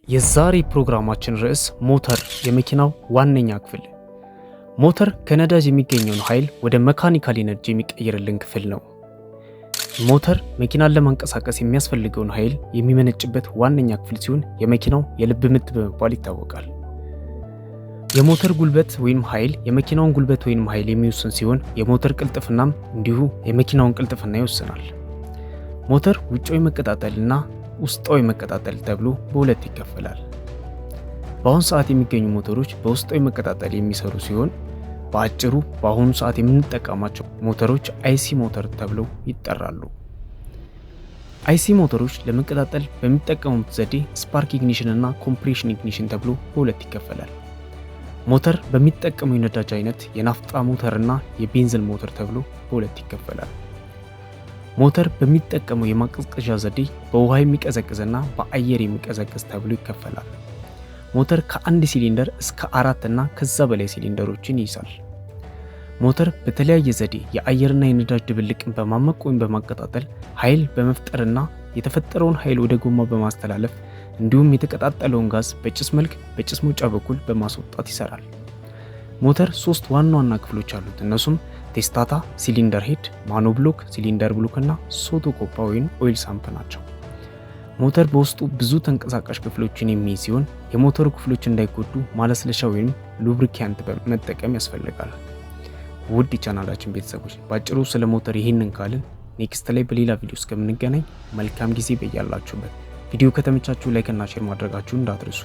የዛሬ ፕሮግራማችን ርዕስ ሞተር የመኪናው ዋነኛ ክፍል። ሞተር ከነዳጅ የሚገኘውን ኃይል ወደ መካኒካል ኢነርጂ የሚቀይርልን ክፍል ነው። ሞተር መኪናን ለማንቀሳቀስ የሚያስፈልገውን ኃይል የሚመነጭበት ዋነኛ ክፍል ሲሆን የመኪናው የልብ ምት በመባል ይታወቃል። የሞተር ጉልበት ወይም ኃይል የመኪናውን ጉልበት ወይም ኃይል የሚወስን ሲሆን የሞተር ቅልጥፍናም እንዲሁ የመኪናውን ቅልጥፍና ይወስናል። ሞተር ውጫዊ መቀጣጠልና ውስጣዊ መቀጣጠል ተብሎ በሁለት ይከፈላል። በአሁኑ ሰዓት የሚገኙ ሞተሮች በውስጣዊ መቀጣጠል የሚሰሩ ሲሆን በአጭሩ በአሁኑ ሰዓት የምንጠቀማቸው ሞተሮች አይሲ ሞተር ተብለው ይጠራሉ። አይሲ ሞተሮች ለመቀጣጠል በሚጠቀሙት ዘዴ ስፓርክ ኢግኒሽን እና ኮምፕሬሽን ኢግኒሽን ተብሎ በሁለት ይከፈላል። ሞተር በሚጠቀመው የነዳጅ አይነት የናፍጣ ሞተር እና የቤንዚን ሞተር ተብሎ በሁለት ይከፈላል። ሞተር በሚጠቀመው የማቀዝቀዣ ዘዴ በውሃ የሚቀዘቅዝና በአየር የሚቀዘቅዝ ተብሎ ይከፈላል። ሞተር ከአንድ ሲሊንደር እስከ 4 እና ከዛ በላይ ሲሊንደሮችን ይይዛል። ሞተር በተለያየ ዘዴ የአየርና የነዳጅ ድብልቅን በማመቅ ወይም በማቀጣጠል ኃይል በመፍጠርና የተፈጠረውን ኃይል ወደ ጎማ በማስተላለፍ እንዲሁም የተቀጣጠለውን ጋዝ በጭስ መልክ በጭስ መውጫ በኩል በማስወጣት ይሰራል። ሞተር 3 ዋና ዋና ክፍሎች አሉት። እነሱም ቴስታታ፣ ሲሊንደር ሄድ፣ ማኖብሎክ፣ ሲሊንደር ብሎክ እና ሶቶኮፓ ወይም ኦይል ሳምፕ ናቸው። ሞተር በውስጡ ብዙ ተንቀሳቃሽ ክፍሎችን የሚይዝ ሲሆን የሞተሩ ክፍሎች እንዳይጎዱ ማለስለሻ ወይም ሉብሪካንት መጠቀም ያስፈልጋል። ውድ የቻናላችን ቤተሰቦች ባጭሩ ስለ ሞተር ይህንን ካልን ኔክስት ላይ በሌላ ቪዲዮ እስከምንገናኝ መልካም ጊዜ በያላችሁበት። ቪዲዮ ከተመቻችሁ ላይክ እና ሼር ማድረጋችሁን እንዳትረሱ።